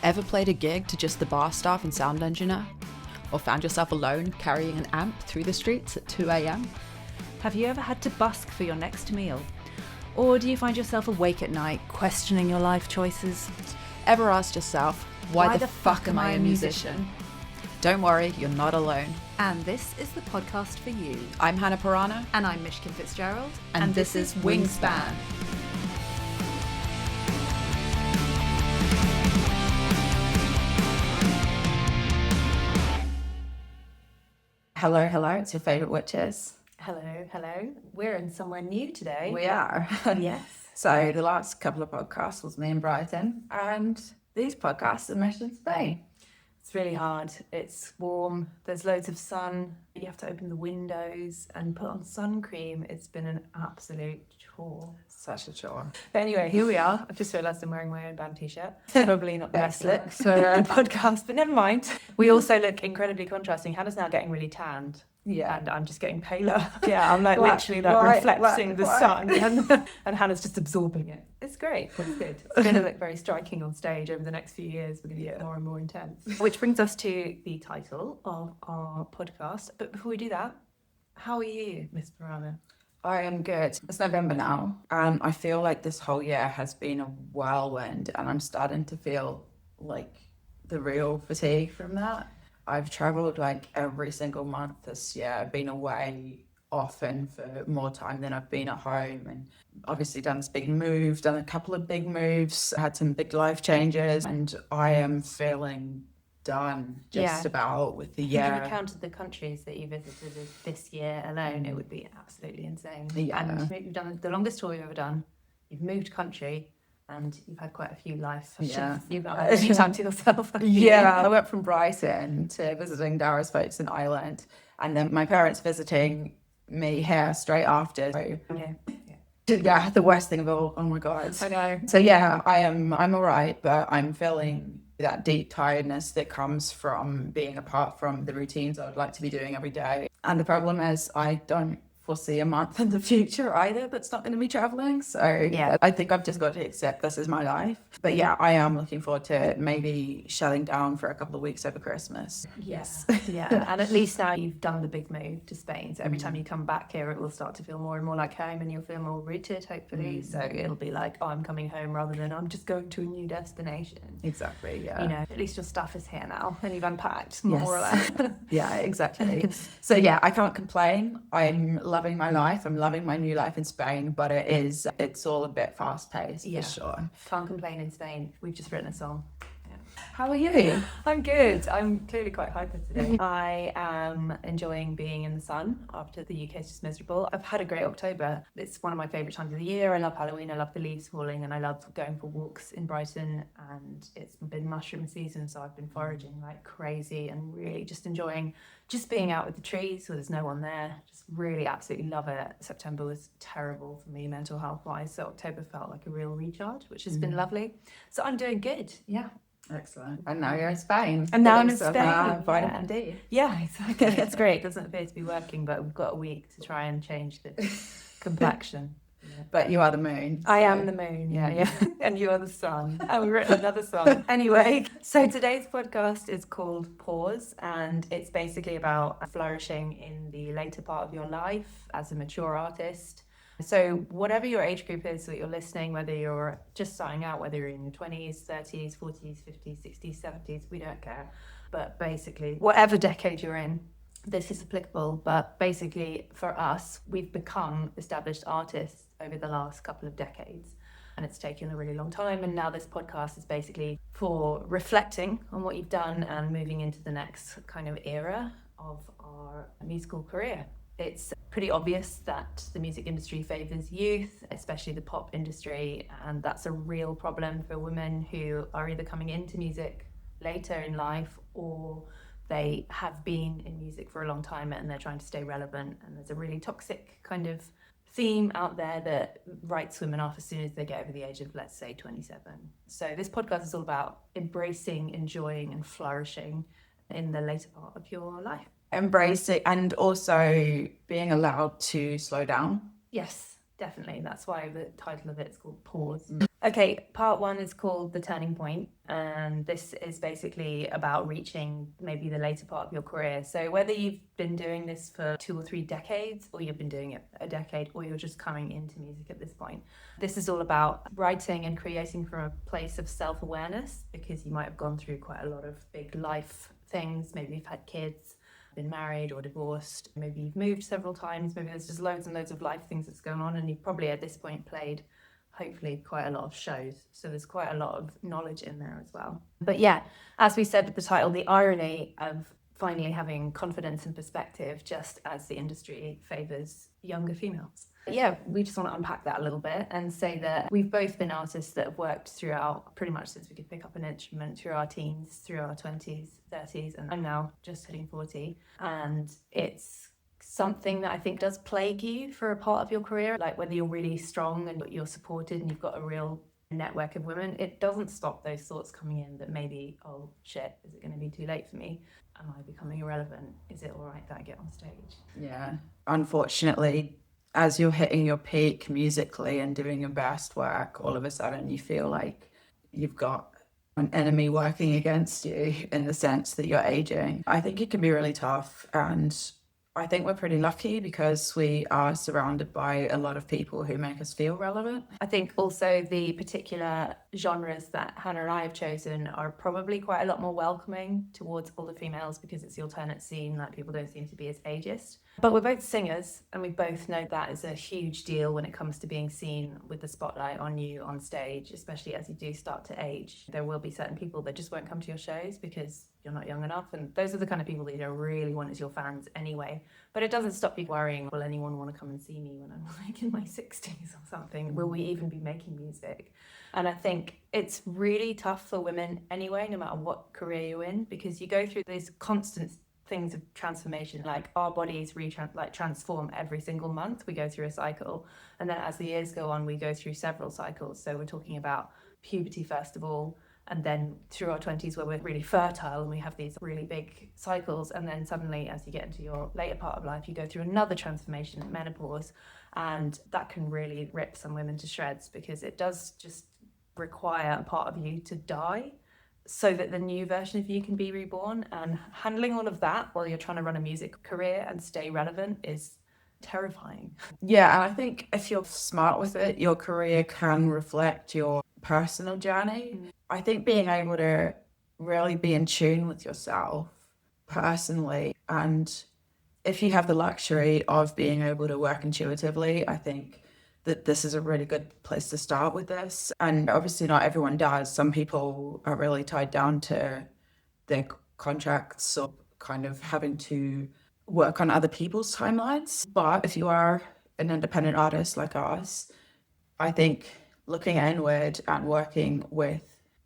Ever played a gig to just the bar staff and sound engineer? Or found yourself alone carrying an amp through the streets at 2 a.m? Have you ever had to busk for your next meal? Or do you find yourself awake at night questioning your life choices? Ever asked yourself, why the fuck am I a musician? Don't worry, you're not alone. And this is the podcast for you. I'm Hannah Pirana. And I'm Mishkin Fitzgerald. And this is Wingspan. Hello, it's your favourite witches. Hello. We're in somewhere new today. We are. Yes. So the last couple of podcasts was me in Brighton, and these podcasts are Mission Spain. It's really hard. It's warm. There's loads of sun. You have to open the windows and put on sun cream. It's been an absolute chore. Such a chore. But anyway, here we are. I've just realised I'm wearing my own band t-shirt. Probably not the best look for a podcast, but never mind. We also look incredibly contrasting. Hannah's now getting really tanned. Yeah. And I'm just getting paler. Yeah, I'm like literally reflecting the sun and Hannah's just absorbing it. It's great. It's good. It's going to look very striking on stage over the next few years. We're going to get more and more intense. Which brings us to the title of our podcast. But before we do that, how are you, Miss Pirana? I am good. It's November now, and I feel like this whole year has been a whirlwind, and I'm starting to feel like the real fatigue from that. I've travelled like every single month this year. I've been away often for more time than I've been at home, and obviously done this big move, done a couple of big moves, had some big life changes, and I am feeling done about with the year. If you counted the countries that you visited this year alone, it would be absolutely insane. Yeah. And you've done the longest tour you've ever done. You've moved country, and you've had quite a few life shifts. You've not had any time to yourself. Yeah, I went from Brighton to visiting Dara's folks in Ireland, and then my parents visiting me here straight after. So, yeah, the worst thing of all. Oh my God. I know. So yeah, I'm all right, but I'm feeling that deep tiredness that comes from being apart from the routines I would like to be doing every day. And the problem is I don't foresee a month in the future either that's not going to be traveling. So yeah, I think I've just got to accept this is my life. But yeah, I am looking forward to maybe shutting down for a couple of weeks over Christmas. Yes. Yeah. And at least now you've done the big move to Spain. So every time you come back here, it will start to feel more and more like home, and you'll feel more rooted, hopefully. So it'll be like, oh, I'm coming home, rather than I'm just going to a new destination. Exactly, yeah. You know, at least your stuff is here now and you've unpacked, more or less. Yeah, exactly. So yeah, I can't complain. I'm loving my life. I'm loving my new life in Spain, but it's all a bit fast paced, for sure. Can't complain in Spain. We've just written a song. How are you? I'm good. I'm clearly quite hyper today. I am enjoying being in the sun after the UK is just miserable. I've had a great October. It's one of my favourite times of the year. I love Halloween, I love the leaves falling, and I love going for walks in Brighton, and it's been mushroom season, so I've been foraging like crazy and really just enjoying just being out with the trees where there's no one there. Just really absolutely love it. September was terrible for me mental health wise, so October felt like a real recharge, which has been lovely. So I'm doing good. Yeah. Excellent. And now you're in Spain. And now I'm in Spain. Vitamin D. Yeah, exactly. It's great. It doesn't appear to be working, but we've got a week to try and change the complexion. Yeah. But you are the moon. I am the moon, yeah. And you are the sun. And we've written another song. Anyway, so today's podcast is called Pause, and it's basically about flourishing in the later part of your life as a mature artist. So whatever your age group is that you're listening, whether you're just starting out, whether you're in your 20s, 30s, 40s, 50s, 60s, 70s, we don't care. But basically, whatever decade you're in, this is applicable. But basically, for us, we've become established artists over the last couple of decades. And it's taken a really long time. And now this podcast is basically for reflecting on what you've done and moving into the next kind of era of our musical career. It's pretty obvious that the music industry favours youth, especially the pop industry, and that's a real problem for women who are either coming into music later in life, or they have been in music for a long time and they're trying to stay relevant. And there's a really toxic kind of theme out there that writes women off as soon as they get over the age of, let's say, 27. So this podcast is all about embracing, enjoying and flourishing in the later part of your life. Embrace it, and also being allowed to slow down. Yes, definitely. That's why the title of it is called Pause. Okay, part one is called The Turning Point, and this is basically about reaching maybe the later part of your career. So whether you've been doing this for 2 or 3 decades, or you've been doing it a decade, or you're just coming into music at this point, this is all about writing and creating from a place of self-awareness, because you might have gone through quite a lot of big life things. Maybe you've had kids, been married or divorced, maybe you've moved several times, maybe there's just loads and loads of life things that's going on, and you've probably at this point played hopefully quite a lot of shows, so there's quite a lot of knowledge in there as well. But yeah, as we said with the title, the irony of finally having confidence and perspective just as the industry favors younger females. Yeah, we just want to unpack that a little bit and say that we've both been artists that have worked throughout pretty much since we could pick up an instrument, through our teens, through our 20s, 30s, and I'm now just hitting 40. And it's something that I think does plague you for a part of your career, like whether you're really strong and you're supported and you've got a real network of women, it doesn't stop those thoughts coming in that maybe, oh shit, is it going to be too late for me? Am I becoming irrelevant? Is it all right that I get on stage? Yeah. Unfortunately, as you're hitting your peak musically and doing your best work, all of a sudden you feel like you've got an enemy working against you in the sense that you're aging. I think it can be really tough, and I think we're pretty lucky because we are surrounded by a lot of people who make us feel relevant. I think also the particular genres that Hannah and I have chosen are probably quite a lot more welcoming towards older females because it's the alternate scene, like people don't seem to be as ageist. But we're both singers, and we both know that is a huge deal when it comes to being seen with the spotlight on you on stage, especially as you do start to age. There will be certain people that just won't come to your shows because you're not young enough, and those are the kind of people that you don't really want as your fans anyway. But it doesn't stop you worrying, will anyone want to come and see me when I'm like in my 60s or something? Will we even be making music? And I think it's really tough for women anyway, no matter what career you're in, because you go through these constant things of transformation. Like our bodies transform every single month. We go through a cycle, and then as the years go on, we go through several cycles. So we're talking about puberty first of all, and then through our 20s where we're really fertile and we have these really big cycles, and then suddenly as you get into your later part of life you go through another transformation, menopause, and that can really rip some women to shreds because it does just require a part of you to die so that the new version of you can be reborn. And handling all of that while you're trying to run a music career and stay relevant is terrifying. Yeah, and I think if you're smart with it, your career can reflect your personal journey. I think being able to really be in tune with yourself personally, and if you have the luxury of being able to work intuitively, I think that this is a really good place to start with this. And obviously not everyone does. Some people are really tied down to their contracts or kind of having to work on other people's timelines. But if you are an independent artist like us, I think looking inward and working with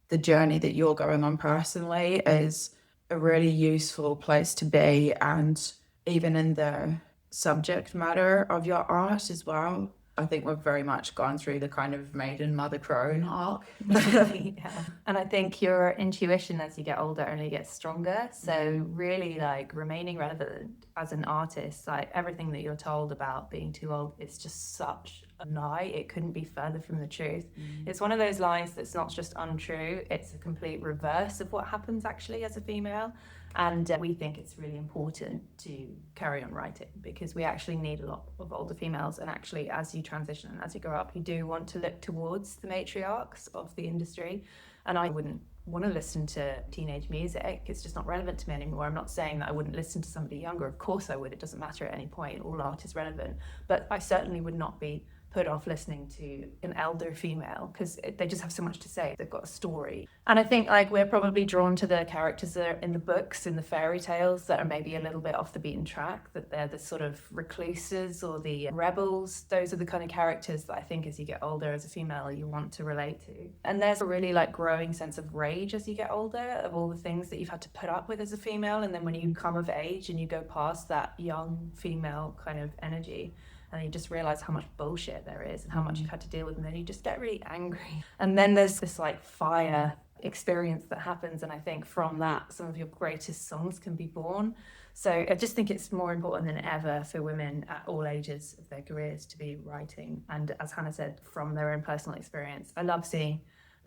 the journey that you're going on personally is a really useful place to be. And even in the subject matter of your art as well, I think we've very much gone through the kind of maiden mother crone arc. Yeah. And I think your intuition as you get older only gets stronger. So really like remaining relevant as an artist, like everything that you're told about being too old, it's just such a lie. It couldn't be further from the truth. It's one of those lies that's not just untrue, it's a complete reverse of what happens actually as a female. And we think it's really important to carry on writing because we actually need a lot of older females. And actually, as you transition and as you grow up, you do want to look towards the matriarchs of the industry. And I wouldn't want to listen to teenage music. It's just not relevant to me anymore. I'm not saying that I wouldn't listen to somebody younger. Of course I would. It doesn't matter at any point. All art is relevant. But I certainly would not be put off listening to an elder female because they just have so much to say. They've got a story. And I think like we're probably drawn to the characters that are in the books, in the fairy tales that are maybe a little bit off the beaten track, that they're the sort of recluses or the rebels. Those are the kind of characters that I think as you get older as a female you want to relate to. And there's a really like growing sense of rage as you get older of all the things that you've had to put up with as a female, and then when you come of age and you go past that young female kind of energy, and you just realize how much bullshit there is and how much you've had to deal with, and then you just get really angry. And then there's this like fire experience that happens. And I think from that, some of your greatest songs can be born. So I just think it's more important than ever for women at all ages of their careers to be writing. And as Hannah said, from their own personal experience. I love seeing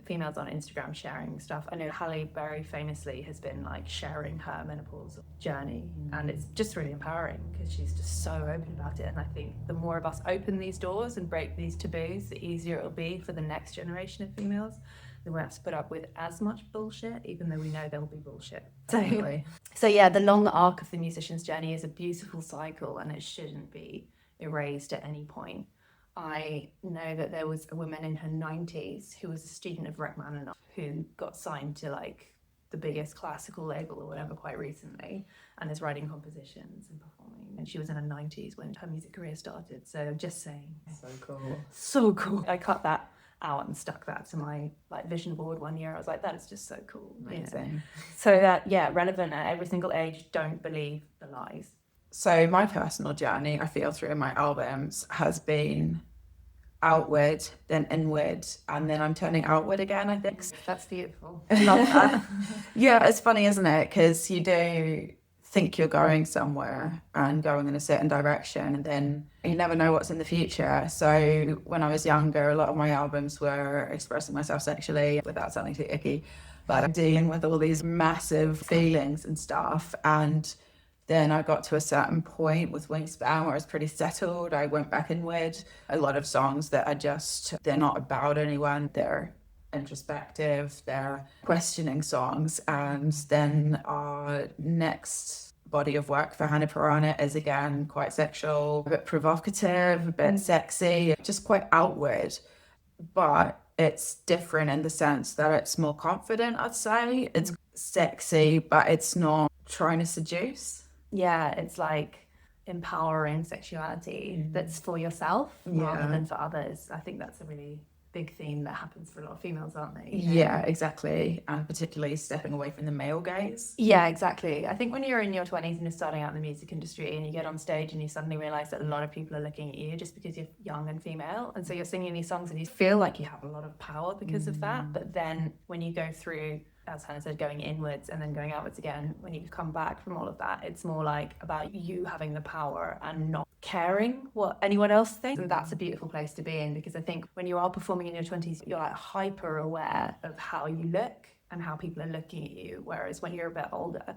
females on Instagram sharing stuff. I know Halle Berry famously has been like sharing her menopause journey, and it's just really empowering because she's just so open about it. And I think the more of us open these doors and break these taboos, the easier it'll be for the next generation of females. They won't have to put up with as much bullshit, even though we know there'll be bullshit. So yeah, the long arc of the musician's journey is a beautiful cycle, and it shouldn't be erased at any point. I know that there was a woman in her 90s who was a student of Rachmaninoff who got signed to like the biggest classical label or whatever quite recently, and is writing compositions and performing. And she was in her 90s when her music career started. So just saying. So cool. So cool. I cut that out and stuck that to my like vision board one year. I was like, that is just so cool. Amazing. You know? So that, yeah, relevant at every single age. Don't believe the lies. So my personal journey, I feel, through my albums has been outward, then inward, and then I'm turning outward again, I think. That's beautiful. I love that. Yeah, it's funny, isn't it? Because you do think you're going somewhere and going in a certain direction, and then you never know what's in the future. So when I was younger, a lot of my albums were expressing myself sexually without sounding too icky, but I'm dealing with all these massive feelings and stuff. And then I got to a certain point with Wingspan where I was pretty settled. I went back inward. A lot of songs that are just, they're not about anyone. They're introspective, they're questioning songs. And then our next body of work for Hannah Piranha is again quite sexual, a bit provocative, a bit sexy, just quite outward. But it's different in the sense that it's more confident, I'd say. It's sexy, but it's not trying to seduce. Yeah, it's like empowering sexuality that's for yourself rather than for others. I think that's a really big theme that happens for a lot of females, aren't they? Yeah, exactly. And particularly stepping away from the male gaze. Yeah, exactly. I think when you're in your 20s and you're starting out in the music industry and you get on stage and you suddenly realise that a lot of people are looking at you just because you're young and female. And so you're singing these songs and you feel like you have a lot of power because of that. But then when you go through, as Hannah said, going inwards and then going outwards again, when you come back from all of that, it's more like about you having the power and not caring what anyone else thinks. And that's a beautiful place to be in, because I think when you are performing in your 20s, you're like hyper aware of how you look and how people are looking at you. Whereas when you're a bit older,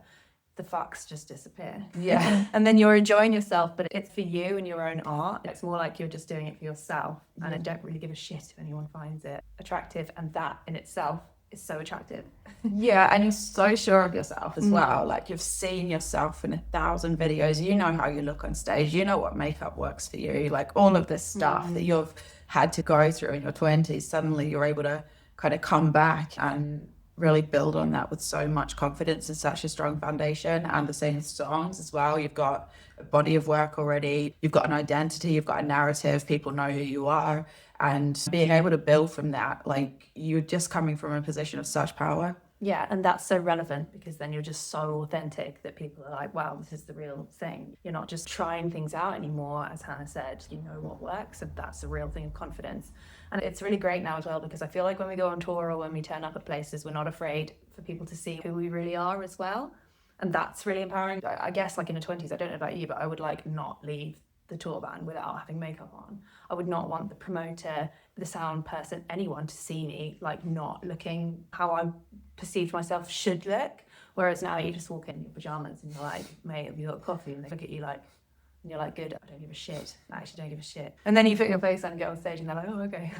the fucks just disappear. Yeah. And then you're enjoying yourself, but it's for you and your own art. It's more like you're just doing it for yourself. And I don't really give a shit if anyone finds it attractive. And that in itself is so attractive. Yeah, and you're so sure of yourself as well. Like, you've seen yourself in 1,000 videos. You know how you look on stage. You know what makeup works for you. Like, all of this stuff that you've had to go through in your 20s, suddenly you're able to kind of come back and really build on that with so much confidence and such a strong foundation. And the same with songs as well. You've got a body of work already. You've got an identity. You've got a narrative. People know who you are. And being able to build from that, like, you're just coming from a position of such power. Yeah, and that's so relevant because then you're just so authentic that people are like, wow, this is the real thing. You're not just trying things out anymore, as Hannah said, you know what works, and that's the real thing of confidence. And it's really great now as well, because I feel like when we go on tour or when we turn up at places, we're not afraid for people to see who we really are as well. And that's really empowering. I guess like in the 20s, I don't know about you, but I would like not leave the tour band without having makeup on. I would not want the promoter, the sound person, anyone to see me like not looking how I perceived myself should look. Whereas now you just walk in your pajamas and you're like, mate, have you got coffee? And they look at you like, and you're like, good, I don't give a shit. I actually don't give a shit. And then you put your face on and get on stage and they're like, oh, okay.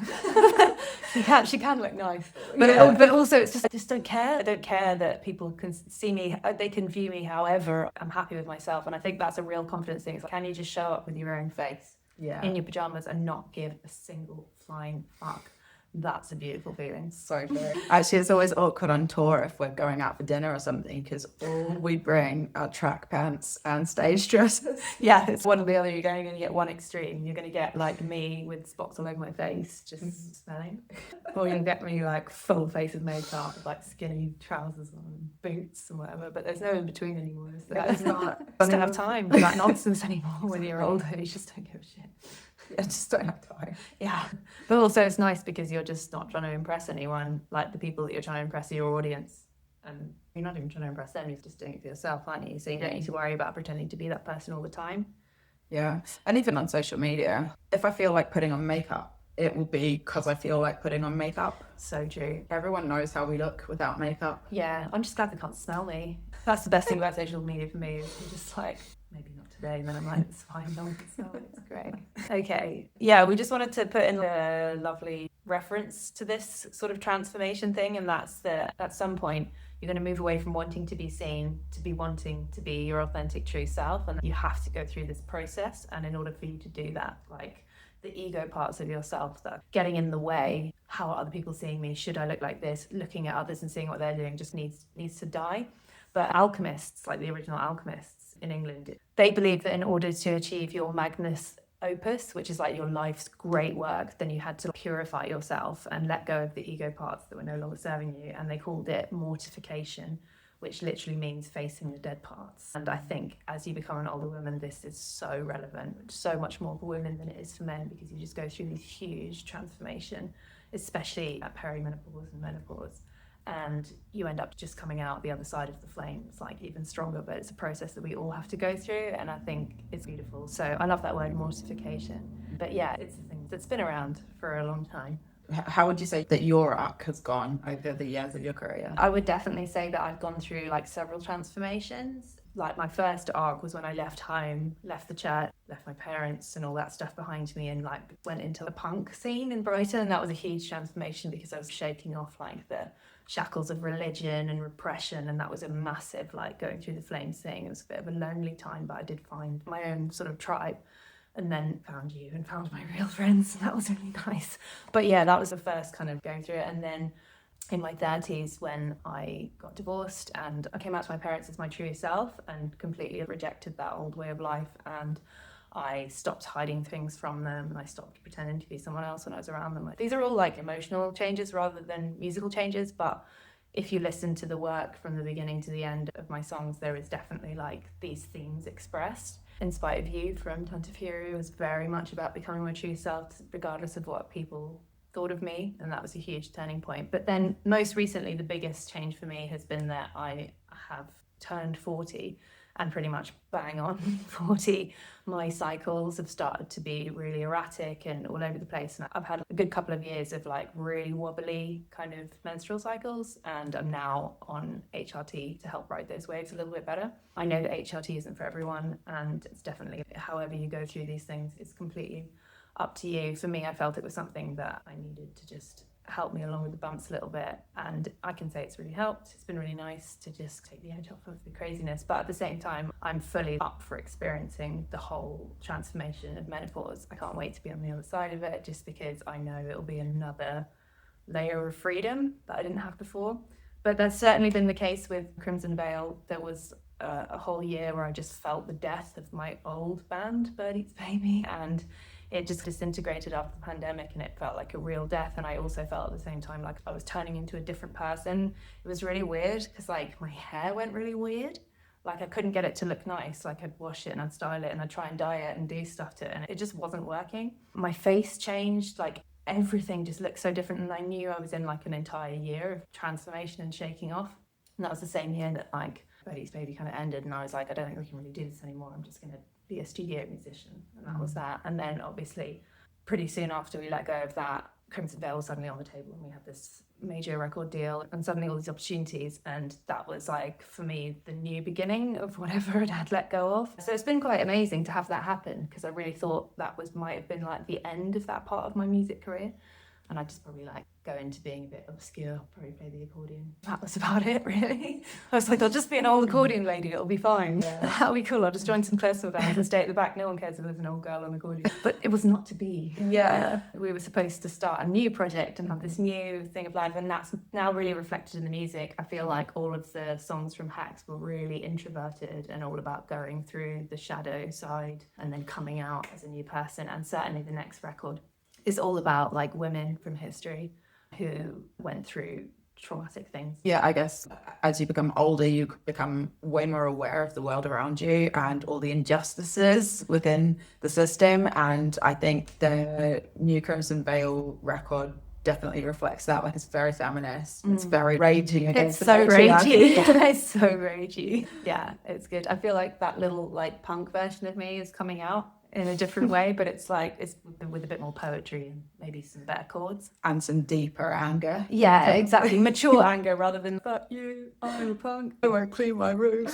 she can look nice. But also it's just, I just don't care. I don't care that people can see me, they can view me however. I'm happy with myself. And I think that's a real confidence thing. It's like, can you just show up with your own face in your pajamas and not give a single flying fuck? That's a beautiful feeling. So true. Actually, it's always awkward on tour if we're going out for dinner or something, because all we bring are track pants and stage dresses. Yeah, it's one or the other. You're going to get one extreme. You're going to get like me with spots all over my face, just smelling. Or you'll get me like full face of makeup, with like skinny trousers on, boots and whatever. But there's no in between anymore. So It's not. I don't have time for that nonsense anymore when you're older. You just don't give a shit. I just don't have time. Yeah. But also it's nice because you're just not trying to impress anyone. Like the people that you're trying to impress are your audience. And you're not even trying to impress them, you're just doing it for yourself, aren't you? So you don't need to worry about pretending to be that person all the time. Yeah. And even on social media, if I feel like putting on makeup, it will be because I feel like putting on makeup. So true. Everyone knows how we look without makeup. Yeah, I'm just glad they can't smell me. That's the best thing about social media for me. Is you're just like, maybe not today. And then I'm like, it's fine, no one can smell it. It's great. Okay. Yeah, we just wanted to put in a lovely reference to this sort of transformation thing. And that's that at some point, you're going to move away from wanting to be seen to be wanting to be your authentic true self. And you have to go through this process. And in order for you to do that, like the ego parts of yourself that are getting in the way, how are other people seeing me? Should I look like this? Looking at others and seeing what they're doing just needs to die. But alchemists, like the original alchemists in England, they believe that in order to achieve your magnus opus, which is like your life's great work, then you had to purify yourself and let go of the ego parts that were no longer serving you. And they called it mortification, which literally means facing the dead parts. And I think as you become an older woman, this is so relevant, so much more for women than it is for men, because you just go through this huge transformation, especially at perimenopause and menopause. And you end up just coming out the other side of the flames, like even stronger. But it's a process that we all have to go through, and I think it's beautiful. So I love that word, mortification. But yeah, it's a thing that's been around for a long time. How would you say that your arc has gone over the years of your career? I would definitely say that I've gone through like several transformations. Like my first arc was when I left home, left the church, left my parents and all that stuff behind me, and like went into the punk scene in Brighton. And that was a huge transformation because I was shaking off like the shackles of religion and repression, and that was a massive like going through the flames thing. It was a bit of a lonely time, but I did find my own sort of tribe. And then found you and found my real friends, and that was really nice. But yeah, that was the first kind of going through it. And then in my 30s, when I got divorced and I came out to my parents as my true self and completely rejected that old way of life, and I stopped hiding things from them, and I stopped pretending to be someone else when I was around them. These are all like emotional changes rather than musical changes, but if you listen to the work from the beginning to the end of my songs, there is definitely like these themes expressed. In Spite of You from Tanta Fury was very much about becoming my true self, regardless of what people thought of me, and that was a huge turning point. But then most recently, the biggest change for me has been that I have turned 40, and pretty much bang on 40, my cycles have started to be really erratic and all over the place. And I've had a good couple of years of like really wobbly kind of menstrual cycles, and I'm now on HRT to help ride those waves a little bit better. I know that HRT isn't for everyone, and it's definitely, however you go through these things, it's completely up to you. For me, I felt it was something that I needed to just help me along with the bumps a little bit, and I can say it's really helped. It's been really nice to just take the edge off of the craziness, but at the same time I'm fully up for experiencing the whole transformation of menopause. I can't wait to be on the other side of it, just because I know it'll be another layer of freedom that I didn't have before. But that's certainly been the case with Crimson Veil. There was a whole year where I just felt the death of my old band, Birdie's Baby, and it just disintegrated after the pandemic, and it felt like a real death. And I also felt at the same time like I was turning into a different person. It was really weird because like my hair went really weird. Like I couldn't get it to look nice. Like I'd wash it and I'd style it and I'd try and dye it and do stuff to it, and it just wasn't working. My face changed, like everything just looked so different, and I knew I was in like an entire year of transformation and shaking off. And that was the same year that like Birdie's Baby kind of ended, and I was like, I don't think we can really do this anymore. I'm just going to be a studio musician, and that was that. And then obviously pretty soon after we let go of that, Crimson Veil was suddenly on the table, and we had this major record deal and suddenly all these opportunities, and that was like for me the new beginning of whatever I had let go of. So it's been quite amazing to have that happen, because I really thought that might have been like the end of that part of my music career, and I just probably like go into being a bit obscure, probably play the accordion. That was about it, really. I was like, I'll just be an old accordion lady, it'll be fine. Yeah. That'll be cool. I'll just join some classical bands and stay at the back. No one cares if there's an old girl on accordion. But it was not to be. Yeah. We were supposed to start a new project and have this new thing of life, and that's now really reflected in the music. I feel like all of the songs from Hacks were really introverted and all about going through the shadow side and then coming out as a new person. And certainly the next record is all about like women from history who went through traumatic things. Yeah, I guess as you become older, you become way more aware of the world around you and all the injustices within the system. And I think the New Crimson Veil record definitely reflects that. Like, it's very feminist. It's very raging against It's the so patriarchy. ragey. It's so ragey. Yeah, it's good. I feel like that little like punk version of me is coming out in a different way, but it's like it's with a bit more poetry and maybe some better chords And some deeper anger. Yeah, exactly. Mature anger rather than fuck you, I'm a punk. I won't clean my room.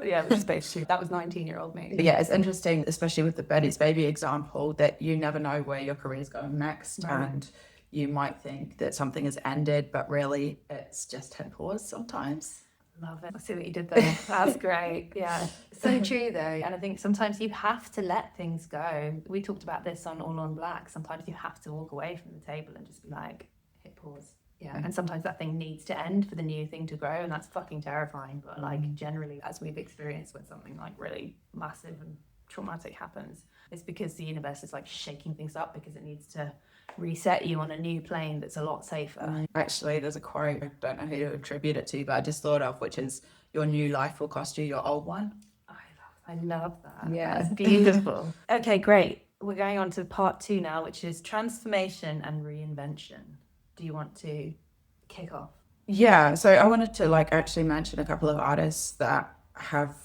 Yeah, which is basically that was 19-year-old me. Yeah, it's interesting, especially with the Betty's Baby example, that you never know where your career is going next. Right. And you might think that something has ended, but really it's just hit pause sometimes. Love it. I see what you did there. That's great. Yeah. So true though. And I think sometimes you have to let things go. We talked about this on All on Black. Sometimes you have to walk away from the table and just be like, hit pause. Yeah. And sometimes that thing needs to end for the new thing to grow. And that's fucking terrifying. But like generally, as we've experienced when something like really massive and traumatic happens, it's because the universe is like shaking things up because it needs to reset you on a new plane that's a lot safer. Actually, there's a quote, I don't know who to attribute it to, but I just thought of, which is, your new life will cost you your old one. I love that. Yeah. That's beautiful. Okay, great. We're going on to part 2 now, which is transformation and reinvention. Do you want to kick off? Yeah, so I wanted to actually mention a couple of artists that have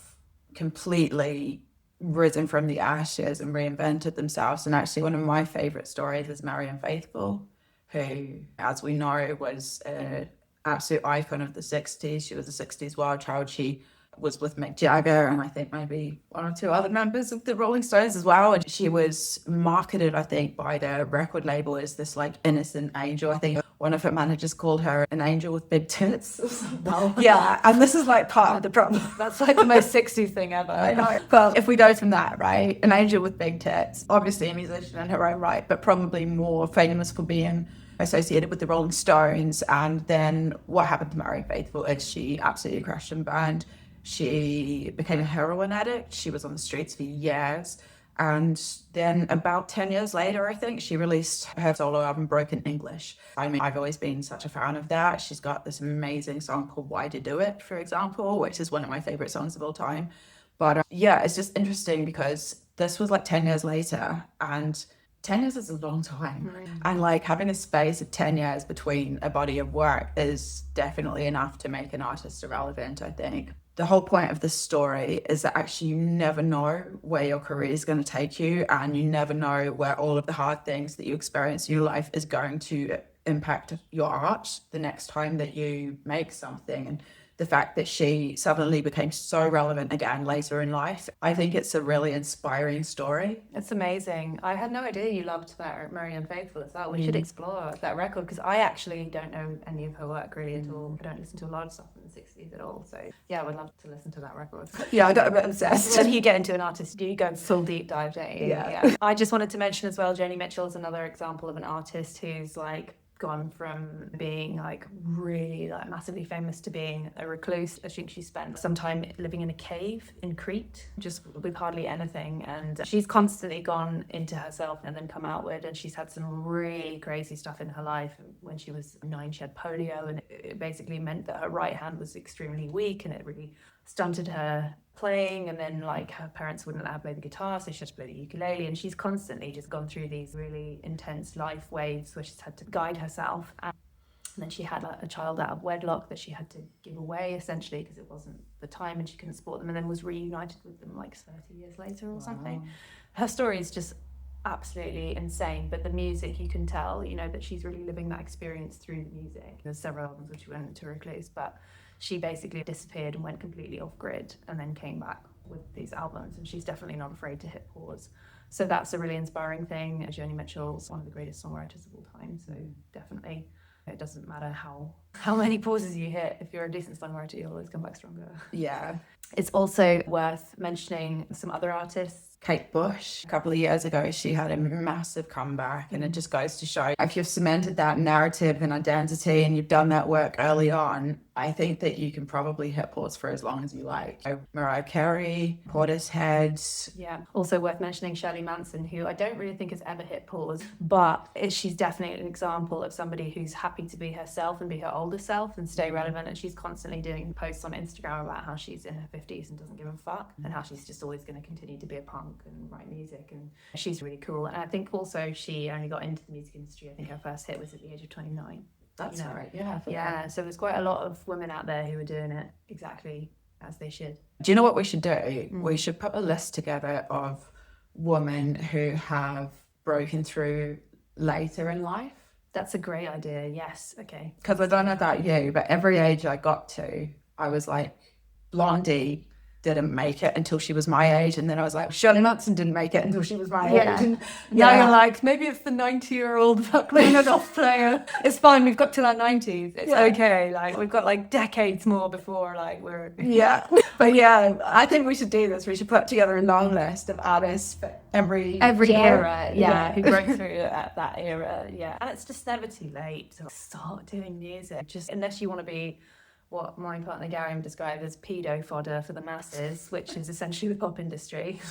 completely risen from the ashes and reinvented themselves. And actually one of my favorite stories is Marianne Faithfull, who, as we know, was an absolute icon of the 60s. She was a 60s wild child. She was with Mick Jagger and I think maybe one or two other members of the Rolling Stones as well. And she was marketed, I think, by the record label as this innocent angel. I think one of her managers called her an angel with big tits. Well, yeah, and this is part of the problem. That's the most 60s thing ever. I know. Well, if we go from that, right, an angel with big tits, obviously a musician in her own right, but probably more famous for being associated with the Rolling Stones. And then what happened to Marianne Faithfull is she absolutely crashed and burned. She became a heroin addict. She was on the streets for years. And then about 10 years later, I think, she released her solo album, Broken English. I mean, I've always been such a fan of that. She's got this amazing song called Why to Do It, for example, which is one of my favorite songs of all time. But yeah, it's just interesting because this was 10 years later, and 10 years is a long time. And having a space of 10 years between a body of work is definitely enough to make an artist irrelevant, I think. The whole point of this story is that actually you never know where your career is going to take you, and you never know where all of the hard things that you experience in your life is going to impact your art the next time that you make something. And the fact that she suddenly became so relevant again later in life, I think it's a really inspiring story. It's amazing. I had no idea you loved Marianne Faithfull as well. We should explore that record because I actually don't know any of her work really at all. I don't listen to a lot of stuff from the 60s at all. So yeah, I would love to listen to that record. Yeah, I got a bit obsessed. When you get into an artist, you go full deep dive, don't you? Yeah. I just wanted to mention as well, Joni Mitchell is another example of an artist who's gone from being really massively famous to being a recluse. I think she spent some time living in a cave in Crete, just with hardly anything. And she's constantly gone into herself and then come outward. And she's had some really crazy stuff in her life. When she was 9, she had polio, and it basically meant that her right hand was extremely weak, and it really stunted her playing. And then her parents wouldn't let her play the guitar, so she had to play the ukulele. And she's constantly just gone through these really intense life waves where she's had to guide herself. And then she had a child out of wedlock that she had to give away essentially because it wasn't the time and she couldn't support them, and then was reunited with them 30 years later or something. Her story is just absolutely insane, but the music, you can tell that she's really living that experience through the music. There's several albums which went into recluse, but she basically disappeared and went completely off grid and then came back with these albums, and she's definitely not afraid to hit pause. So that's a really inspiring thing. Joni Mitchell's one of the greatest songwriters of all time, so definitely it doesn't matter how many pauses you hit. If you're a decent songwriter, you'll always come back stronger. Yeah. It's also worth mentioning some other artists. Kate Bush, a couple of years ago, she had a massive comeback, and it just goes to show if you've cemented that narrative and identity and you've done that work early on, I think that you can probably hit pause for as long as you like. Mariah Carey, Portishead. Yeah. Also worth mentioning Shirley Manson, who I don't really think has ever hit pause, but she's definitely an example of somebody who's happy to be herself and be her older self and stay relevant. And she's constantly doing posts on Instagram about how she's in her 50s and doesn't give a fuck, and how she's just always going to continue to be a punk and write music. And she's really cool. And I think also she only got into the music industry, I think her first hit was at the age of 29. That's right. Yeah. Yeah. So there's quite a lot of women out there who are doing it exactly as they should. Do you know what we should do? We should put a list together of women who have broken through later in life. That's a great idea. Yes. Okay. Because I don't know about you, but every age I got to, I was like, Blondie didn't make it until she was my age, and then I was like, Shirley Manson didn't make it until she was my age. And now you're like, maybe it's the 90-year-old fucking off player. It's fine, we've got till our 90s. It's okay. Like, we've got like decades more before like we're yeah. But yeah, I think we should do this. We should put together a long list of artists for every era. Yeah, who broke through at that era. Yeah, and it's just never too late to start doing music. Just unless you want to be what my partner Gary described as pedo fodder for the masses, which is essentially the pop industry.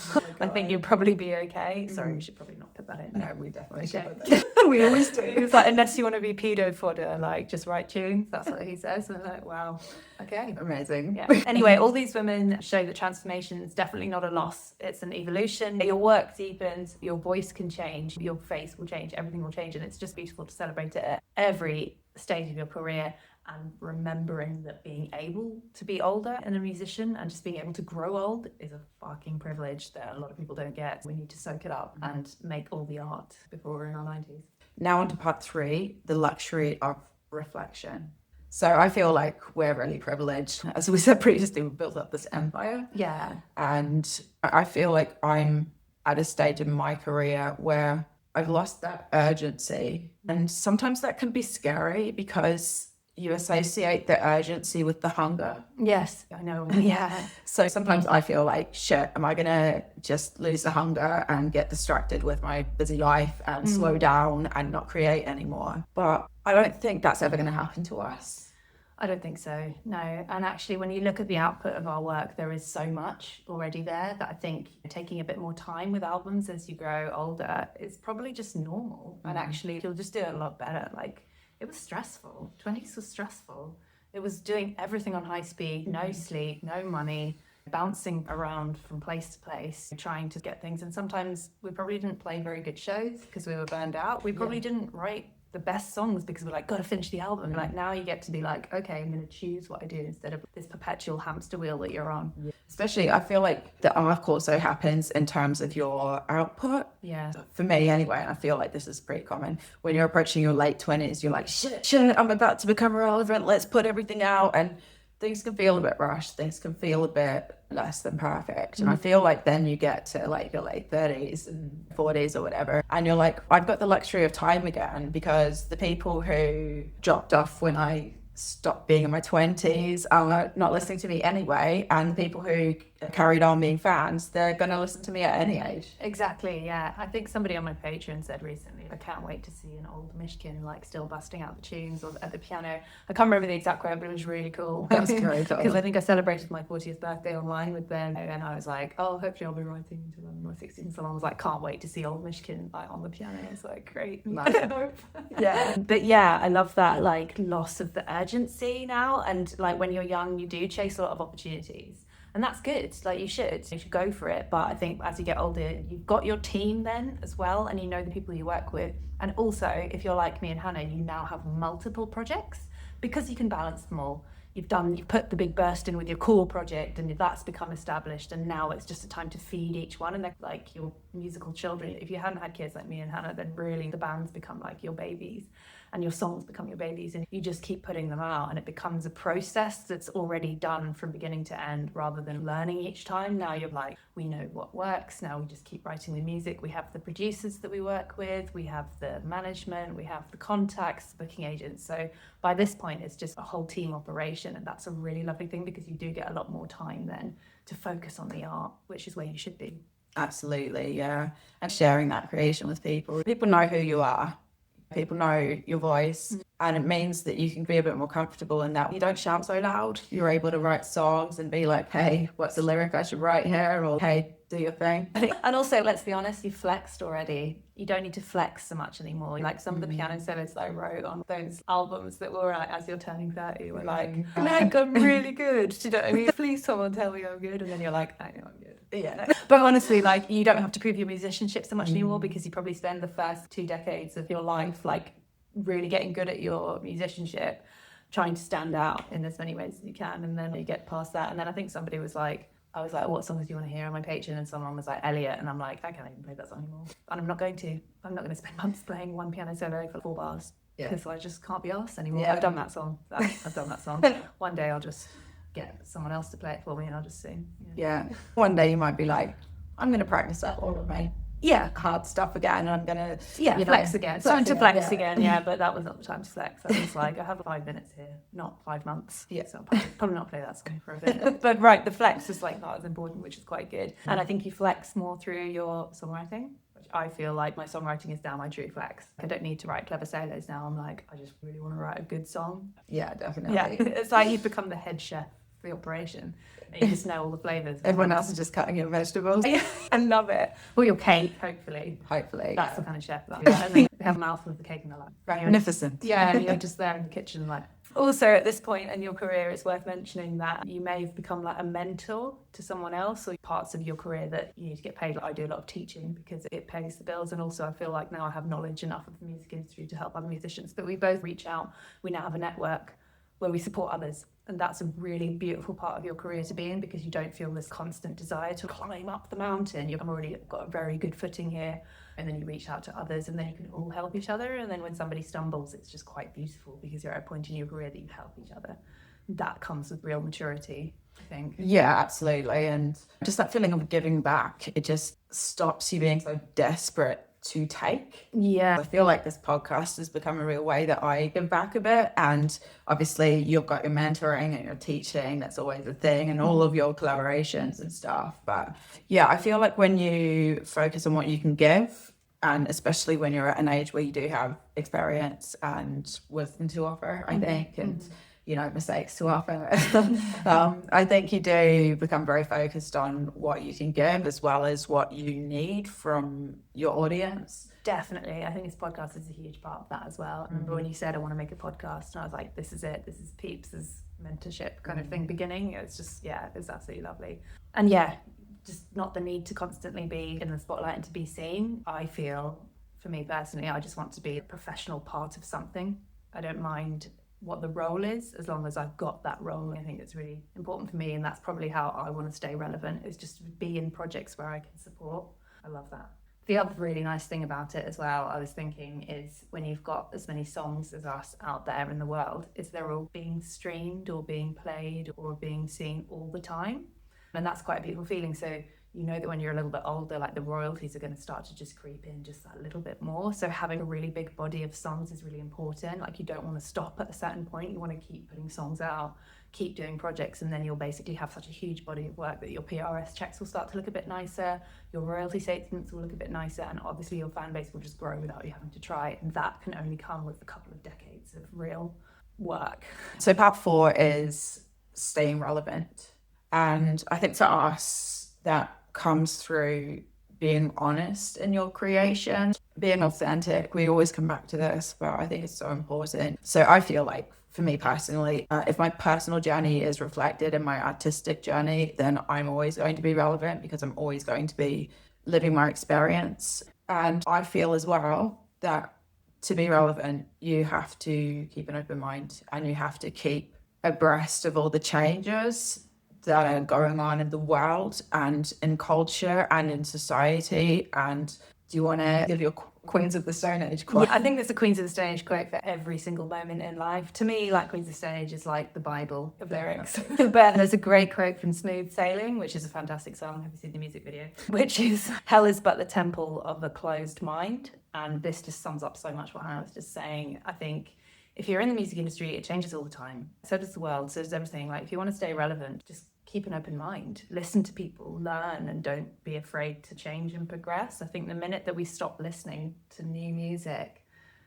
I think you'd probably be okay. Sorry, we should probably not put that in. No, we definitely should put that in. We always do. It's like, unless you want to be pedo fodder, like, just write tunes. That's what he says. And I'm like, wow, okay. Amazing. Yeah. Anyway, all these women show that transformation is definitely not a loss. It's an evolution. Your work deepens, your voice can change, your face will change, everything will change. And it's just beautiful to celebrate it at every stage of your career. And remembering that being able to be older and a musician and just being able to grow old is a fucking privilege that a lot of people don't get. We need to soak it up and make all the art before we're in our 90s. Now on to part 3, the luxury of reflection. So I feel like we're really privileged. As we said previously, we built up this empire. Yeah. And I feel like I'm at a stage in my career where I've lost that urgency. And sometimes that can be scary because you associate the urgency with the hunger. Yes, I know. Yeah. So sometimes I feel like, shit, am I going to just lose the hunger and get distracted with my busy life and slow down and not create anymore? But I don't think that's ever going to happen to us. I don't think so, no. And actually, when you look at the output of our work, there is so much already there that I think taking a bit more time with albums as you grow older is probably just normal. And actually, you'll just do it a lot better. Like, it was stressful. 20s was stressful. It was doing everything on high speed, no sleep, no money, bouncing around from place to place, trying to get things. And sometimes we probably didn't play very good shows because we were burned out. We probably didn't write the best songs because we're like, gotta finish the album. Like, now you get to be like, okay, I'm gonna choose what I do instead of this perpetual hamster wheel that you're on. Especially, I feel like the arc also happens in terms of your output. Yeah. For me anyway, and I feel like this is pretty common. When you're approaching your late 20s, you're like, shit, I'm about to become relevant. Let's put everything out. And things can feel a bit rushed. Things can feel a bit less than perfect. And I feel like then you get to like your late 30s and 40s or whatever, and you're like, I've got the luxury of time again, because the people who dropped off when I stopped being in my 20s are not listening to me anyway, and the people who carried on being fans, they're going to listen to me at any age. Exactly, yeah. I think somebody on my Patreon said recently, I can't wait to see an old Mishkin like still busting out the tunes or at the piano. I can't remember the exact quote, but it was really cool. That was great. Because I think I celebrated my 40th birthday online with them, and I was like, oh, hopefully I'll be writing until I'm in my 60s. And someone was like, can't wait to see old Mishkin like on the piano. It's like, great. Yeah. But yeah, I love that like loss of the urgency now. And like when you're young, you do chase a lot of opportunities. And that's good. Like, you should go for it. But I think as you get older, you've got your team then as well, and you know the people you work with. And also, if you're like me and Hannah, you now have multiple projects because you can balance them all. You've put the big burst in with your core project, and that's become established, and now it's just a time to feed each one, and they're like your musical children. If you hadn't had kids like me and Hannah, then really the bands become like your babies, and your songs become your babies, and you just keep putting them out, and it becomes a process that's already done from beginning to end, rather than learning each time. Now you're like, we know what works, now we just keep writing the music. We have the producers that we work with, we have the management, we have the contacts, booking agents. So by this point, it's just a whole team operation, and that's a really lovely thing, because you do get a lot more time then to focus on the art, which is where you should be. Absolutely, yeah. And sharing that creation with people. People know who you are. People know your voice, and it means that you can be a bit more comfortable in that you don't shout so loud. You're able to write songs and be like, hey, what's the lyric I should write here? Or, hey, do your thing. And also, let's be honest, you flexed already. You don't need to flex so much anymore. Like some of the piano solos that I wrote on those albums that were like, as you're turning 30, were like, Meg, I'm really good. Do you know what I mean? Please someone tell me I'm good. And then you're like, I know I'm good. Yeah. But honestly, like, you don't have to prove your musicianship so much anymore, because you probably spend the first 2 decades of your life like really getting good at your musicianship, trying to stand out in as many ways as you can, and then you get past that. And then I think somebody was like, I was like, what songs do you want to hear on my Patreon? And someone was like, Elliot. And I'm like, I can't even play that song anymore. And I'm not going to spend months playing one piano solo for 4 bars, because I just can't be arsed anymore. I've done that song. One day I'll just get someone else to play it for me and I'll just sing. Yeah. One day you might be like, I'm going to practice that all of my hard stuff again, and I'm going to flex again. It's time to flex again, but that was not the time to flex. That was like, I have 5 minutes here, not 5 months. So I'll probably not play that song for a bit. But right, the flex is like not as important, which is quite good. And I think you flex more through your songwriting, which I feel like my songwriting is now my true flex. I don't need to write clever solos now. I'm like, I just really want to write a good song. Yeah, definitely. Yeah, it's like you've become the head chef for the operation. You just know all the flavours. Everyone else is just cutting your vegetables. I love it. Or your cake, hopefully. That's the kind of chef that and they have a mouthful of the cake and they're like, magnificent. Yeah, and you're just there in the kitchen like. Also, at this point in your career, it's worth mentioning that you may have become like a mentor to someone else, or parts of your career that you need to get paid. Like I do a lot of teaching because it pays the bills, and also I feel like now I have knowledge enough of the music industry to help other musicians. But we both reach out. We now have a network where we support others. And that's a really beautiful part of your career to be in, because you don't feel this constant desire to climb up the mountain. You've already got a very good footing here. And then you reach out to others, and then you can all help each other. And then when somebody stumbles, it's just quite beautiful, because you're at a point in your career that you help each other. That comes with real maturity, I think. Yeah, absolutely. And just that feeling of giving back, it just stops you being so desperate to take. Yeah. I feel like this podcast has become a real way that I give back a bit. And obviously you've got your mentoring and your teaching, that's always a thing, and all of your collaborations and stuff. But yeah, I feel like when you focus on what you can give, and especially when you're at an age where you do have experience and wisdom to offer, I think, and mistakes to offer. I think you do become very focused on what you can give as well as what you need from your audience. Definitely. I think this podcast is a huge part of that as well. I remember when you said I want to make a podcast, and I was like, this is it. This is Peeps' mentorship kind of thing beginning. It's just, it's absolutely lovely. And just not the need to constantly be in the spotlight and to be seen. I feel, for me personally, I just want to be a professional part of something. I don't mind what the role is, as long as I've got that role. I think it's really important for me, and that's probably how I want to stay relevant, is just to be in projects where I can support. I love that. The other really nice thing about it as well, I was thinking, is when you've got as many songs as us out there in the world, is they're all being streamed or being played or being seen all the time. And that's quite a beautiful feeling. So you know that when you're a little bit older, like the royalties are going to start to just creep in just that little bit more. So having a really big body of songs is really important. Like you don't want to stop at a certain point. You want to keep putting songs out, keep doing projects, and then you'll basically have such a huge body of work that your PRS checks will start to look a bit nicer, your royalty statements will look a bit nicer, and obviously your fan base will just grow without you having to try. And that can only come with a couple of decades of real work. So part 4 is staying relevant. And I think for us, that comes through being honest in your creation, being authentic. We always come back to this, but I think it's so important. So I feel like, for me personally, if my personal journey is reflected in my artistic journey, then I'm always going to be relevant, because I'm always going to be living my experience. And I feel as well that to be relevant, you have to keep an open mind, and you have to keep abreast of all the changes that are going on in the world and in culture and in society. And do you want to give your Queens of the Stone Age quote? Yeah, I think there's a Queens of the Stone Age quote for every single moment in life. To me, like, Queens of the Stone Age is like the Bible of lyrics. But there's a great quote from Smooth Sailing, which is a fantastic song. Have you seen the music video? Which is, hell is but the temple of a closed mind. And this just sums up so much what I was just saying. I think if you're in the music industry, it changes all the time. So does the world, so does everything. Like, if you want to stay relevant, just keep an open mind, listen to people, learn, and don't be afraid to change and progress. I think the minute that we stop listening to new music,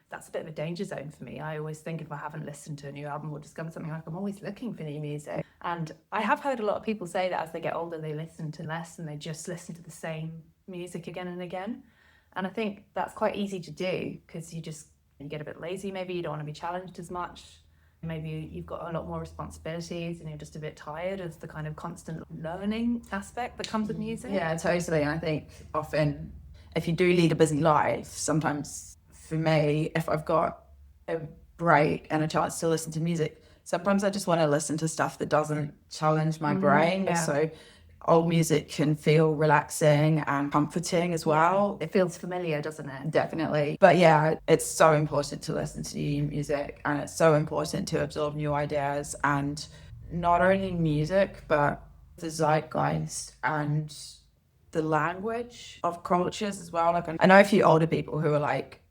that's a bit of a danger zone for me. I always think if I haven't listened to a new album or discovered something, like, I'm always looking for new music. And I have heard a lot of people say that as they get older, they listen to less and they just listen to the same music again and again. And I think that's quite easy to do because you get a bit lazy. Maybe you don't want to be challenged as much. Maybe you've got a lot more responsibilities and you're just a bit tired of the kind of constant learning aspect that comes with music. Yeah, totally. And I think often if you do lead a busy life, sometimes for me, if I've got a break and a chance to listen to music, sometimes I just want to listen to stuff that doesn't challenge my brain. Yeah. So old music can feel relaxing and comforting as well. It feels familiar, doesn't it? Definitely. But yeah, it's so important to listen to new music, and it's so important to absorb new ideas, and not only music, but the zeitgeist and the language of cultures as well. Like, I know a few older people who are like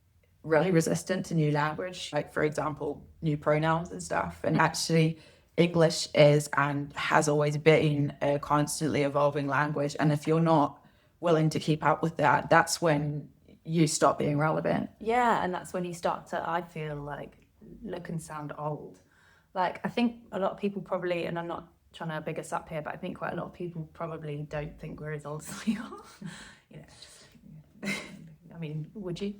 really resistant to new language, like for example, new pronouns and stuff. And actually English is and has always been a constantly evolving language. And if you're not willing to keep up with that, that's when you stop being relevant. Yeah, and that's when you start to, I feel like, look and sound old. Like, I think a lot of people probably, and I'm not trying to big us up here, but I think quite a lot of people probably don't think we're as old as we are. You know, I mean, would you?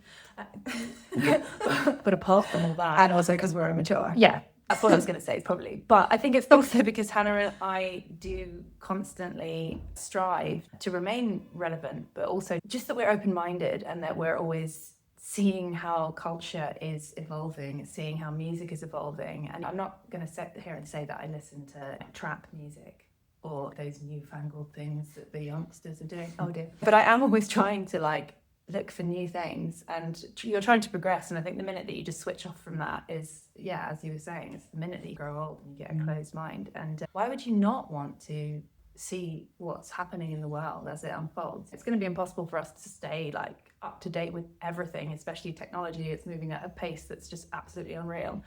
But apart from all that. And also because we're immature. Yeah, that's what I was going to say, probably. But I think it's also because Hannah and I do constantly strive to remain relevant, but also just that we're open-minded and that we're always seeing how culture is evolving, seeing how music is evolving. And I'm not going to sit here and say that I listen to trap music or those newfangled things that the youngsters are doing. Oh dear. But I am always trying to like look for new things, and you're trying to progress. And I think the minute that you just switch off from that is, yeah, as you were saying, it's the minute that you grow old and you get a closed mind. And why would you not want to see what's happening in the world as it unfolds? It's going to be impossible for us to stay like up to date with everything, especially technology. It's moving at a pace that's just absolutely unreal.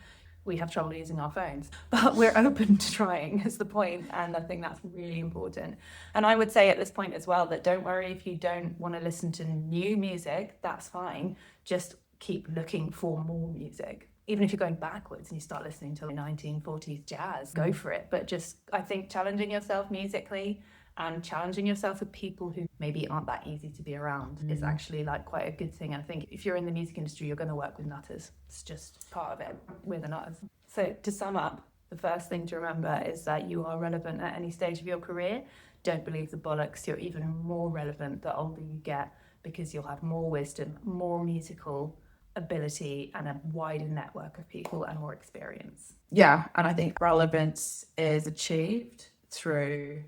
We have trouble using our phones, but we're open to trying is the point. And I think that's really important. And I would say at this point as well that don't worry if you don't want to listen to new music, that's fine. Just keep looking for more music. Even if you're going backwards and you start listening to the 1940s jazz, go for it. But just, I think, challenging yourself musically and challenging yourself with people who maybe aren't that easy to be around is actually like quite a good thing. And I think if you're in the music industry, you're going to work with nutters. It's just part of it. We're the nutters. So to sum up, the first thing to remember is that you are relevant at any stage of your career. Don't believe the bollocks. You're even more relevant the older you get because you'll have more wisdom, more musical ability and a wider network of people and more experience. Yeah, and I think relevance is achieved through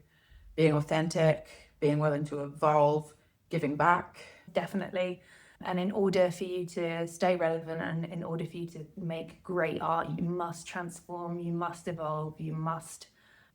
being authentic, being willing to evolve, giving back. Definitely. And in order for you to stay relevant and in order for you to make great art, you must transform, you must evolve, you must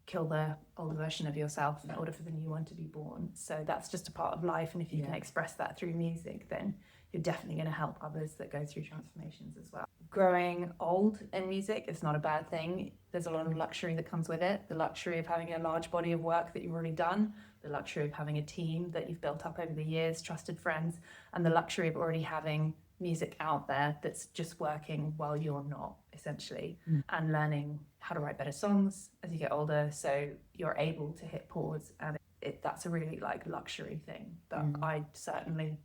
kill the old version of yourself in order for the new one to be born. So that's just a part of life. And if you can express that through music, then you're definitely going to help others that go through transformations as well. Growing old in music is not a bad thing. There's a lot of luxury that comes with it. The luxury of having a large body of work that you've already done, the luxury of having a team that you've built up over the years, trusted friends, and the luxury of already having music out there that's just working while you're not, essentially, and learning how to write better songs as you get older so you're able to hit pause. And that's a really like luxury thing that I certainly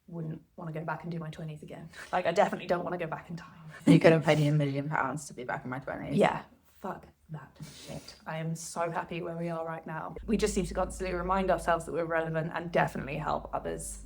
wouldn't want to go back and do my 20s again. Like, I definitely don't want to go back in time. You could have paid me £1 million to be back in my 20s. Yeah, fuck that shit. I am so happy where we are right now. We just need to constantly remind ourselves that we're relevant and definitely help others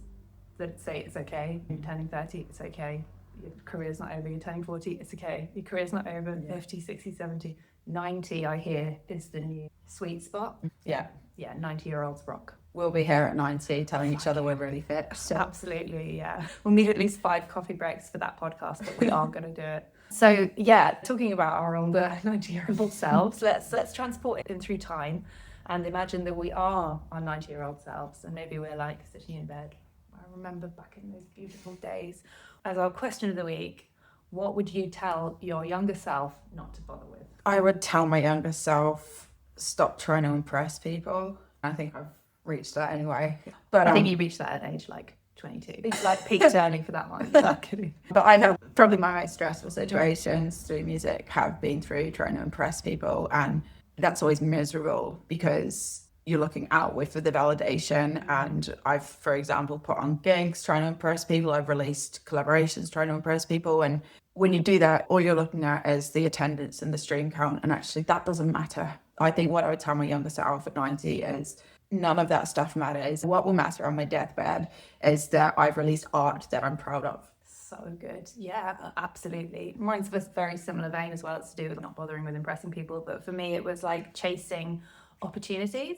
that say it's okay. You're turning 30, it's okay. Your career's not over. You're turning 40, it's okay. Your career's not over. 50, 60, 70, 90, I hear, is the new sweet spot. Yeah. Yeah, 90-year-olds rock. We'll be here at 90 telling each other we're really fit. So. Absolutely, yeah. We'll need at least 5 coffee breaks for that podcast, but we are going to do it. So, yeah, talking about our older 90-year-old selves, let's transport it in through time and imagine that we are our 90-year-old selves and maybe we're like sitting in bed. I remember back in those beautiful days. As our question of the week, what would you tell your younger self not to bother with? I would tell my younger self, stop trying to impress people. I think I've reached that anyway. But I think you reached that at age like 22. It's like peaked early for that one. But I know probably my most stressful situations through music have been through trying to impress people and that's always miserable because you're looking outward for the validation. And I've, for example, put on gigs trying to impress people. I've released collaborations trying to impress people. And when you do that, all you're looking at is the attendance and the stream count. And actually that doesn't matter. I think what I would tell my younger self at 90 is none of that stuff matters. What will matter on my deathbed is that I've released art that I'm proud of. So good. Yeah, absolutely. Mine's a very similar vein as well. It's to do with not bothering with impressing people. But for me, it was like chasing opportunities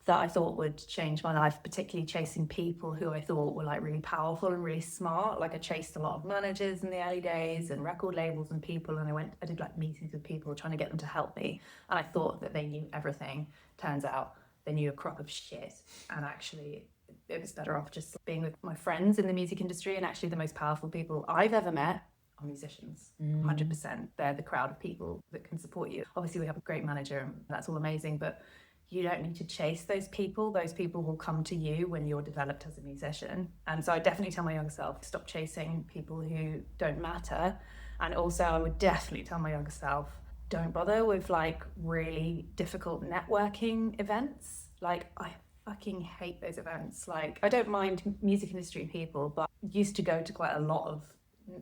that I thought would change my life, particularly chasing people who I thought were like really powerful and really smart. Like I chased a lot of managers in the early days and record labels and people, and I did like meetings with people trying to get them to help me. And I thought that they knew everything. Turns out they knew a crop of shit. And actually it was better off just being with my friends in the music industry. And actually the most powerful people I've ever met are musicians. 100%. They're the crowd of people that can support you. Obviously we have a great manager and that's all amazing, but you don't need to chase those people. Those people will come to you when you're developed as a musician. And so I definitely tell my younger self, stop chasing people who don't matter. And also I would definitely tell my younger self, don't bother with like really difficult networking events. Like I fucking hate those events. Like I don't mind music industry people, but I used to go to quite a lot of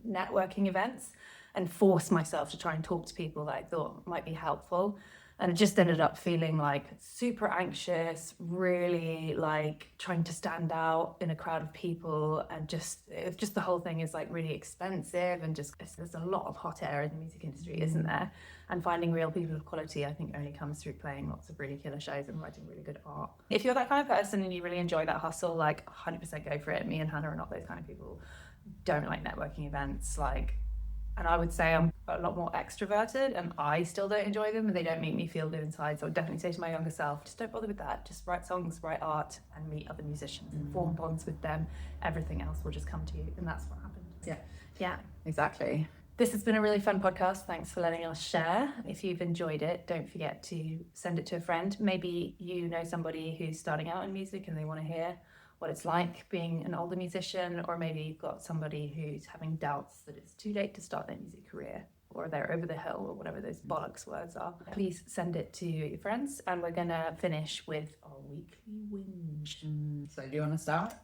networking events and force myself to try and talk to people that I thought might be helpful. And it just ended up feeling like super anxious, really like trying to stand out in a crowd of people. And just the whole thing is like really expensive and just there's a lot of hot air in the music industry, isn't there? And finding real people of quality, I think, only comes through playing lots of really killer shows and writing really good art. If you're that kind of person and you really enjoy that hustle, like 100% go for it. Me and Hannah are not those kind of people. Don't like networking events, like. And I would say I'm a lot more extroverted and I still don't enjoy them and they don't make me feel good inside. So I would definitely say to my younger self, just don't bother with that. Just write songs, write art and meet other musicians and form bonds with them. Everything else will just come to you. And that's what happened. Yeah, exactly. This has been a really fun podcast. Thanks for letting us share. If you've enjoyed it, don't forget to send it to a friend. Maybe you know somebody who's starting out in music and they want to hear what it's like being an older musician, or maybe you've got somebody who's having doubts that it's too late to start their music career, or they're over the hill, or whatever those bollocks words are. Please send it to your friends, and we're gonna finish with our weekly whinge. So do you want to start?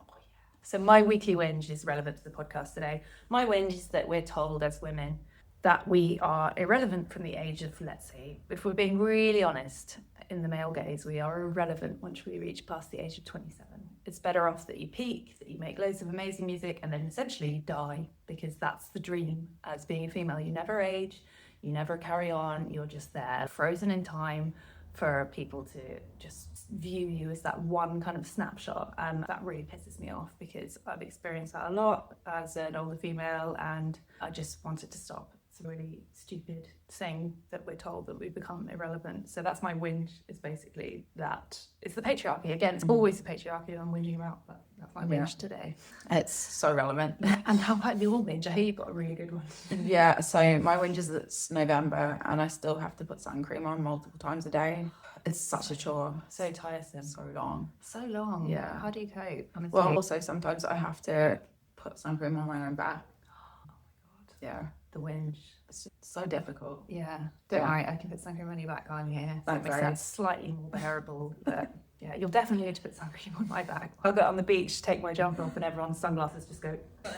So my weekly whinge is relevant to the podcast today. My whinge is that we're told as women that we are irrelevant from the age of, let's say, if we're being really honest, in the male gaze, we are irrelevant once we reach past the age of 27. It's better off that you peak, that you make loads of amazing music, and then essentially you die, because that's the dream as being a female. You never age, you never carry on, you're just there, frozen in time for people to just view you as that one kind of snapshot. And that really pisses me off because I've experienced that a lot as an older female and I just want it to stop. It's a really stupid thing that we're told that we become irrelevant. So that's my whinge, is basically that. It's the patriarchy. Again, it's always the patriarchy that I'm whinging about, but that's my whinge today. It's so relevant. And how about your whinge? I hear you've got a really good one. Yeah, so my whinge is it's November and I still have to put sun cream on multiple times a day. It's such a chore. So tiresome. So long. So long. Yeah. How do you cope? Honestly. Well, also sometimes I have to put sun cream on my own back. Oh my God. Yeah. The whinge. It's just so difficult. Yeah. Don't worry, I can put sun cream on your back on here. So it makes that slightly more bearable. But yeah, you'll definitely need to put sun cream on my back. I'll go on the beach, take my jumper off, and everyone's sunglasses just go.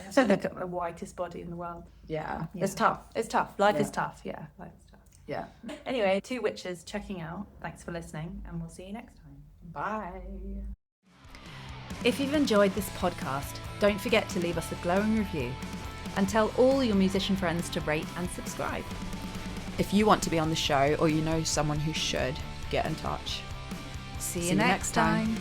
So look at the whitest body in the world. Yeah. It's tough. It's tough. Life is tough. Yeah. Life is tough. Yeah. Anyway, two witches checking out. Thanks for listening, and we'll see you next time. Bye. If you've enjoyed this podcast, don't forget to leave us a glowing review and tell all your musician friends to rate and subscribe. If you want to be on the show or you know someone who should, get in touch. See you next time.